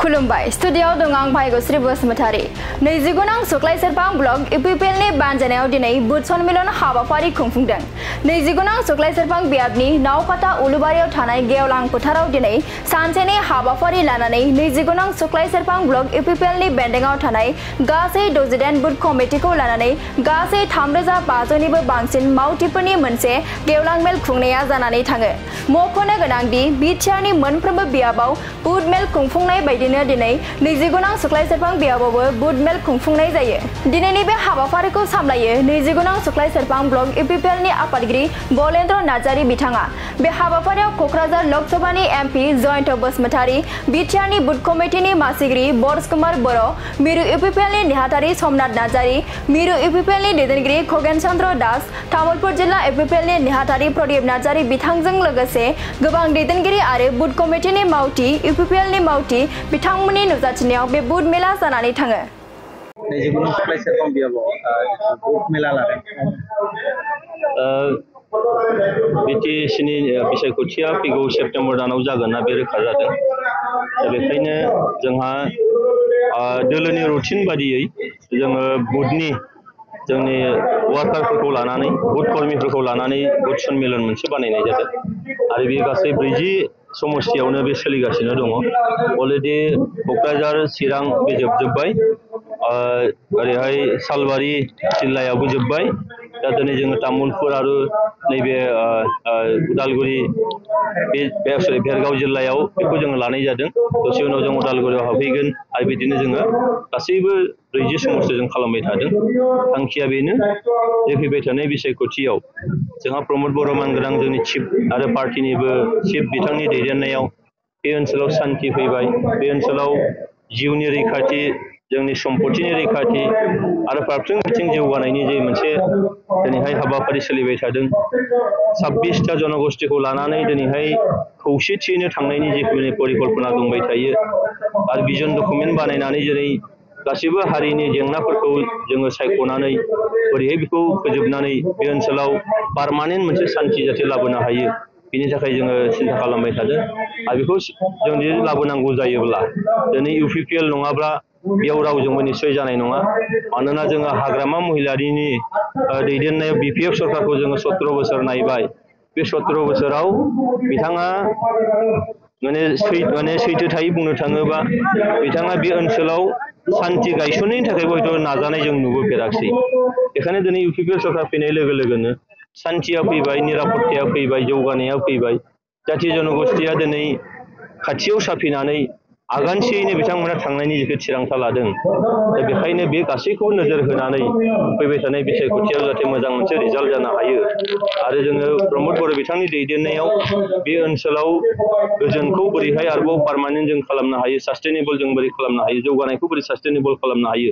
खुलुमबाय स्टुडियोआव दं आं भाग्यश्री बसुमतारी। नैजिगुनां सुक्लाय सेरफां ब्लक इउपिपिएलनि बानजायनायाव दिनै बुथ सन्मेलन हाबाफारि खुंफुंदों। नैजिगुनां सुक्लाय सेरफां बियाबनि नावकाटा उलुबारियाव थानाय गेवलां फोथाराव दिनै सानसेनि हाबाफारि लानानै नैजिगुनां सुक्लाय सेरफां ब्लक इउपिपिएलनि बेन्दोंआव थानाय गासै 68 बुथ कमिटिखौ लानानै गासै 3500निबो बांसिन मावथिफोरनि मोनसे गेवलां मेल खुंनाया जानानै थाङो। मख'नो गोनांदि बिटिआरनि मोनफ्रोमबो बियाबाव बुथ मेल खुंफुंनाय बायदिनो दिनै नैजिगुनां सुक्लाय सेरफां बियाबावबो बुथ मेल खुंफुंनाय जायो। दिनैनि बे हाबाफारिखौ सामलायो नैजिगुनां सुक्लाय सेरफां ब्लक इउपिपिएलनि आफादगिरि बलेन्द्र नार्जारी बिथाङा। बे हाबाफारियाव क'क्राझार लकसभानि एमपि जयन्त बसुमतारी, बिटिआरनि बुथ कमिटिनि मासिगिरि बरस कुमार बर', मिरु इउपिपिएलनि नेहाथारि समनाथ नार्जारी, मिरु इउपिपिएलनि दैदेनगिरि खगेन चन्द्र दास, तामुलपुर जिल्ला इउपिपिएलनि नेहाथारि प्रदीप नार्जारी बिथांजों लोगोसे गोबां दैदेनगिरि आरो बुथ कमिटिनि मावथि इउपिपिएलनि मावथि बिथांमोननि नुजाथिनायाव बे बुथ मेला जानानै थाङो। नैजिगुनां सुक्लाय सेरफां बियाबाव बुथ मेला लादों। बिटिसिनि बिसायख'थिया फैगौ सेप्तेम्बर दानाव जागोन ना बे रोखा जादों। दा बेखायनो जोंहा दोलोनि रुटिन बादियै जोङो बुथनि जोंनि वार्कारफोरखौ लानानै बुथ कर्मिफोरखौ लानानै बुथ सन्मेलन मोनसे बानायनाय जादों आरो बे गासै 40 समस्तियावनो बे सोलिगासिनो दङ। अलरेडि क'क्राझार चिरां बे जोबजोब्बाय, ओरैहाय सालबारि जिल्लायावबो जोब्बाय। दा दिनै जोङो तामुलपुर आरो नैबे उदालगुरि भेरगाव जिल्लायाव बेखौ जोङो लानाय जादों। दसे उनाव जों उदालगुरियाव हाबहैगोन आरो बिदिनो जोङो गासैबो 40 समस्ति जों खालामबाय थादों। थांखिया बेनो जे फैबाय थानाय बिसायख'थियाव जोंहा प्रमद बर' मानगोनां जोंनि चिफ आरो पार्टिनिबो चिफ बिथांनि दैदेननायाव बे ओनसोलाव सान्थि फैबाय। बे ओनसोलाव जिउनि रैखाथि, जोंनि सम्पतिनि रैखाथि आरो फारफ्रोम बिथिं जौगानायनि जे मोनसे दिनैहाय हाबाफारि सोलिबाय थादों। 26टा जनगोष्ठीखौ लानानै दिनैहाय खौसेथियैनो थांनायनि जिखुनु परिकल्पना दंबाय थायो आरो भिजन डकुमेन्ट बानायनानै जेरै गासिबो हारिनि जेंनाफोरखौ जोङो सायख'नानै बोरैहाय बेखौ फोजोबनानै बे ओनसोलाव पारमानेन्ट मोनसे सान्थि जाहाथे लाबोनो हायो, बिनि थाखाय जोङो सिन्था खालामबाय थादों। आरो बेखौ जों जुदि लाबोनांगौ जायोब्ला दिनै इउपिपिएल नङाब्ला बेयाव रावजोंबो निस्सय जानाय नङा। मानोना जोङो हाग्रामा महिलारिनि दैदेननायाव बिपिएफ सरकारखौ जोङो 17 बोसोर नायबाय। बे 17 बोसोराव बिथाङा माने सैथोथायै बुंनो थाङोबा बिथाङा बे ओनसोलाव सान्थि गायसननायनि थाखायबो हयथ' नाजानाय जों नुबोफेराखिसै। बेखायनो दिनै इउपिपिएल सरकार फैनाय लोगो लोगोनो सान्थिया फैबाय, निरापत्ताया फैबाय, जौगानाया फैबाय। जाथि जनगोष्ठीया दिनै खाथियाव साफैनानै आगानसेयैनो बिथांमोना थांनायनि जिखौ थिरांथा लादों। दा बेखायनो बे गासैखौबो नोजोर होनानै फैबाय थानाय बिसायख'थियाव जाहाथे मोजां मोनसे रिजाल्ट जानो हायो आरो जोङो प्रमद बर' बिथांनि दैदेननायाव बे ओनसोलाव गोजोनखौ बोरैहाय आरोबाव पारमानेन्ट जों खालामनो हायो, सास्टेनेबल जों बोरै खालामनो हायो, जौगानायखौ बोरै सास्टेनेबल खालामनो हायो,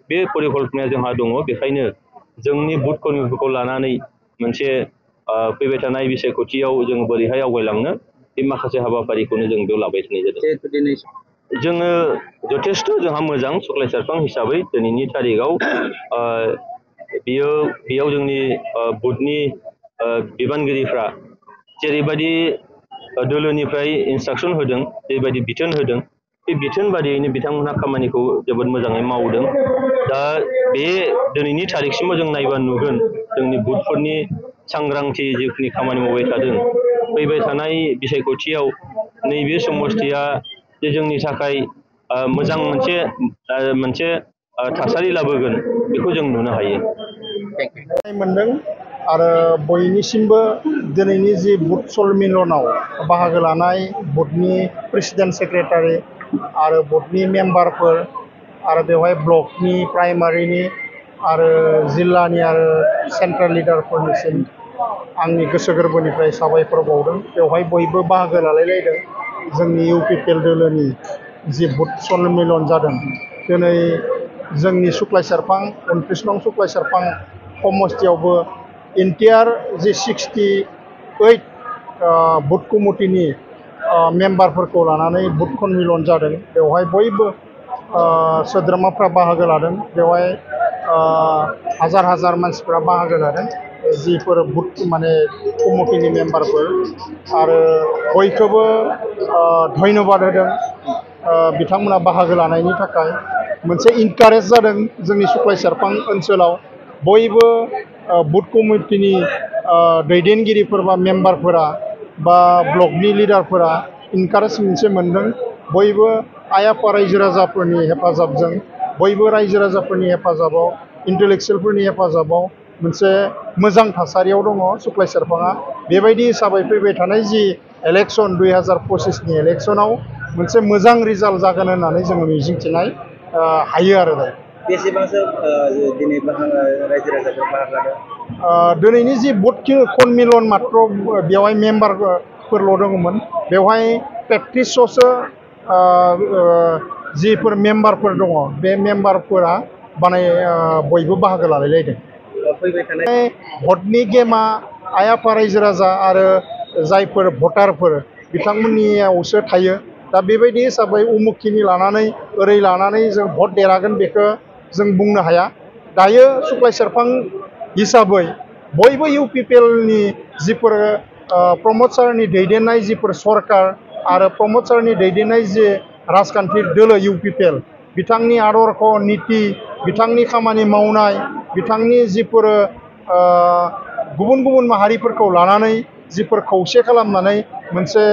बे परिकल्पनाया जोंहा दङ। बेखायनो जोंनि बुथ कर्मिफोरखौ लानानै मोनसे फैबाय थानाय बिसायख'थियाव जों बोरैहाय आवगायलांनो बे माखासे हाबाफारिखौनो जों बेयाव लाबाय थानाय जादों। जोङो जथेस्थ' जोंहा मोजां सुक्लाय सेरफां हिसाबै दिनैनि तारिखआव बेयाव जोंनि बुथनि बिबानगिरिफ्रा जेरैबायदि दोलोनिफ्राय इन्सट्राक्सन होदों, जेरैबायदि बिथोन होदों, बे बिथोन बादियैनो बिथांमोनहा खामानिखौ जोबोद मोजाङै मावदों। दा बे दिनैनि तारिखसिमाव जों नायबा नुगोन जोंनि बुथफोरनि सांग्रांथि जिखिनि खामानि मावबाय थादों। फैबाय थानाय बिसायख'थियाव नैबे समस्तिया जे जोंनि थाखाय मोजां मोनसे थासारि लाबोगोन बेखौ जों नुनो हायो। मोनदों आरो बयनिसिमबो दिनैनि जि बुथ सन्मेलनाव बाहागो लानाय बुथनि प्रेसिडेन्ट सेक्रेटारि आरो बुथनि मेम्बारफोर आरो बेवहाय ब्लकनि प्राइमारिनि आरो जिल्लानि आरो सेन्ट्रेल लिडारफोरनिसिम आंनि गोसो गोरबोनिफ्राय साबायखर बावदों। बेवहाय बयबो बाहागो लालायलायदों। जोंनि इउपिपिएल दोलोनि जि बुथ सन्मेलन जादों दिनै जोंनि सुक्लाय सेरफां 29 नं सुक्लाय सेरफां समस्तियावबो इन्टियार जि 68 बुथ कमिटिनि मेम्बारफोरखौ लानानै बुथ सन्मेलन जादों। बेवहाय बयबो सोद्रोमाफ्रा बाहागो लादों। बेवहाय हाजार हाजार मानसिफ्रा बाहागो लादों। जिफोर बुथ माने कमिटिनि मेम्बारफोर आरो बयखौबो धन्यबाद होदों। बिथांमोना बाहागो लानायनि थाखाय मोनसे इनकारेज जादों जोंनि सुक्लाय सेरफां ओनसोलाव बयबो बुथ कमिटिनि दैदेनगिरिफोर बा मेम्बारफोरा बा ब्लकनि लिडारफोरा इनकारेज मोनसे मोनदों बयबो आइ आफा रायजो राजाफोरनि हेफाजाबजों बयबो रायजो राजाफोरनि हेफाजाबाव इन्टेलेक्सुयेलफोरनि हेफाजाबाव मोनसे मोजां थासारियाव दङ सुक्लाय सेरफाङा बेबायदि हिसाबै फैबाय थानाय जि इलेक्सन 2025नि इलेक्सनाव मोनसे मोजां रिजाल्ट जागोन होननानै जोङो मिजिंथिनाय हायो आरो दायो बेसेबांसो दिनै रायजो राजाफोर बाहागो लादों दिनैनि जि बुथ कनमिलन मात्र बेवहाय मेम्बारफोरल' दङमोन बेवहाय 3500सो जिफोर मेम्बारफोर दङ बे मेम्बारफोरा बयबो बाहागो लालायलायदों फैबाय थानाय भटनि गेमा आइ आफा रायजो राजा आरो जायफोर भटारफोर बिथांमोननियावसो थायो दा बेबायदि हिसाबै उमुखिनि लानानै ओरै लानानै जों भट देरहागोन बेखौ जों बुंनो हाया दायो सुक्लाय सेरफां हिसाबै बयबो UPPLनि जिफोर प्रमद सारनि दैदेननाय जिफोर सरकार आरो प्रमद सारनि दैदेननाय जे राजखान्थि दोलो UPPL बिथांनि आदर्श नीति बिथांनि खामानि मावनाय बिथांनि जिफोर गुबुन गुबुन माहारिफोरखौ लानानै जिफोर खौसे खालामनानै मोनसे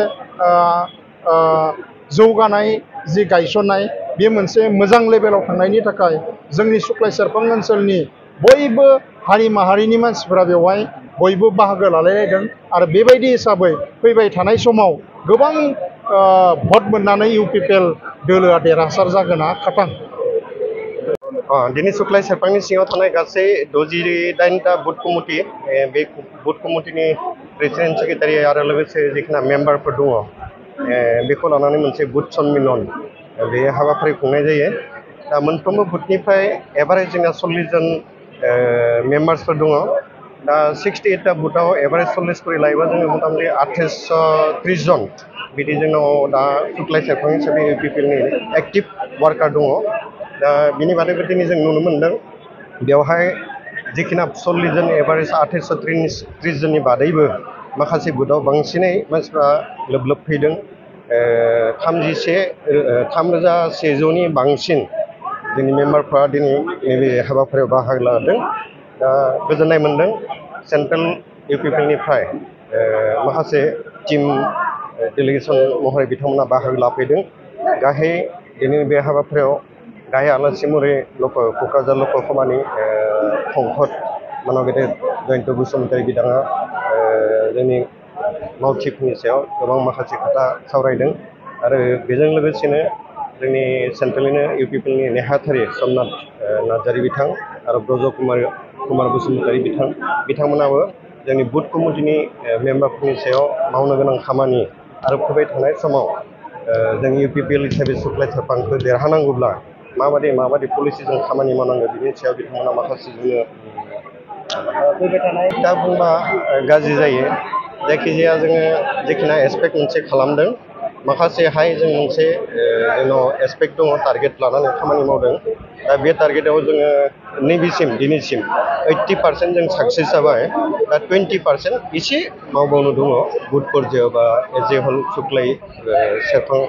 जौगानाय जि गायसननाय बे मोनसे मोजां लेभेलाव थांनायनि थाखाय जोंनि सुक्लाय सेरफां ओनसोलनि बयबो हारि माहारिनि मानसिफोरा बेवहाय बयबो बाहागो लालायलायदों आरो बेबायदि हिसाबै फैबाय थानाय समाव गोबां भट मोननानै UPPL दोलोआ देरहासार जागोना खाथां दिनै सुक्लाय सेरफांनि सिङाव थानाय गासै 68टा बुथ कमिटि बे बुथ कमिटिनि प्रेसिडेन्ट सेक्रेटारि आरो लोगोसे जिखिना मेम्बारफोर दङ बेखौ लानानै मोनसे बुथ सन्मिलन बे हाबाफारि खुंनाय जायो दा मोनफ्रोमबो बुथनिफ्राय एभारेज जोंना 40 जन मेम्बार्सफोर दङ दा 68टा बुथाव एभारेज 40 करि लायोबा जोङो मथा मथि 2830 जन बिदि जोंनाव दा सुक्लाय सेरफां हिसाबै UPPLनि एक्टिभ वार्कार दङ दा बिनि बादैबो दिनै जों नुनो मोन्दों बेवहाय जिखिना 40 जन एभारेज 2830 जननि बादैबो माखासे बुथाव बांसिनै मानसिफ्रा लोब फैदों 3100नि बांसिन जोंनि मेम्बारफ्रा दिनै नैबे हाबाफारियाव बाहागो लादों दा गोजोननाय मोन्दों सेन्ट्रेल UPPLनिफ्राय माखासे टीम डेलिगेसन महरै बिथांमोना बाहागो लाफैदों गाहाय दिनै बे हाबाफारियाव गाहाय आलासि महरै क'क्राझार लकल कमानि पंकज मानगेदेर जयन्त बसुमतारी बिथाङा जोंनि मावथिफोरनि सायाव गोबां माखासे खोथा सावरायदों आरो बेजों लोगोसेनो जोंनि सेन्ट्रेलनिनो UPPLनि नेहाथारि समनाथ नार्जारी बिथां आरो ब्रज कुमार बसुमतारी बिथांमोनाबो जोंनि बुथ कमिटिनि मेम्बारफोरनि सायाव मावनो गोनां खामानि आरो फैबाय थानाय समाव जों UPPL हिसाबै सुक्लाय सेरफांखौ देरहानांगौब्ला माबादि पलिसिजों खामानि मावनांगौ बिनि सायाव बिथांमोना माखासे जोंनो फैबाय थानाय दा बुंबा गाज्रि जायो जायखिजाया जोङो जिखिना एसपेक्ट मोनसे खालामदों माखासेहाय जों मोनसे जोंनाव एसपेक्ट दङ टारगेट लानानै खामानि मावदों दा बे टारगेटआव जोङो दिनैसिम 80% जों साक्सेस जाबाय दा 20% एसे मावबावनो दङ बुथ पर्यायाव बा एज ए हल सुक्लाय सेरफां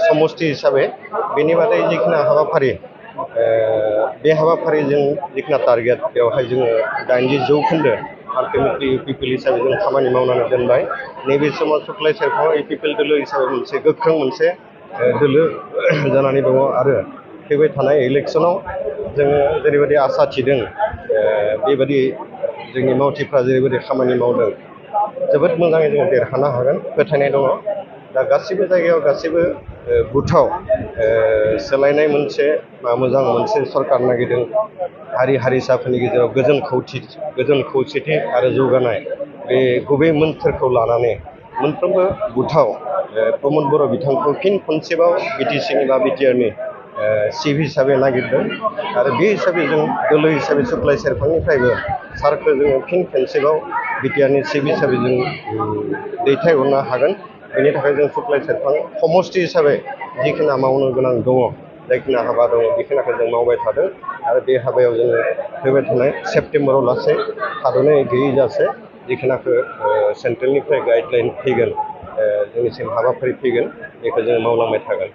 समष्टि हिसाबै बेनि बादै जिखिना हाबाफारि बे हाबाफारिजों जिखिना टारगेट बेवहाय जोङो 90% आल्टिमेटलि UPPL हिसाबै जों खामानि मावनानै दोनबाय नैबे समाव सुक्लाय सेरफां UPPL दोलो हिसाबै मोनसे गोख्रों मोनसे दोलो जानानै दङ आरो फैबाय थानाय इलेक्सनाव जोङो जेरैबायदि आसा थिदों बेबायदि जोंनि मावथिफ्रा जेरैबायदि खामानि मावदों जोबोद मोजाङै जोङो देरहानो हागोन फोथायनाय दङ दा गासिबो जायगायाव गासिबो बुथाव सोलायनाय मोनसे मोजां मोनसे सरकार नागिरदों हारि हारिसाफोरनि गेजेराव गोजोन खौसेथि आरो जौगानाय बे गुबै मोन्थोरखौ लानानै मोनफ्रोमबो बुथाव प्रमद बर' बिथांखौ फिन खनसेबाव BTCनि बा BTRनि चिफ हिसाबै नागिरदों आरो बे हिसाबै जों दोलो हिसाबै सुक्लाय सेरफांनिफ्रायबो सारखौ जोङो फिन खनसेबाव BTRनि चिफ हिसाबै जों दैथायहरनो हागोन बेनि थाखाय जों सुक्लाय सेरफां समष्टि हिसाबै जिखिना मावनो गोनां दङ जायखिना हाबा दङ बेखिनिखौ जों मावबाय थादों आरो बे हाबायाव जोङो फैबाय थानाय सेप्तेम्बराव लासै थाद'नाय गैयैजासे जिखिनाखौ सेन्ट्रेलनिफ्राय गाइडलाइन फैगोन जोंनिसिम हाबाफारि फैगोन बेखौ जोङो मावलांबाय थागोन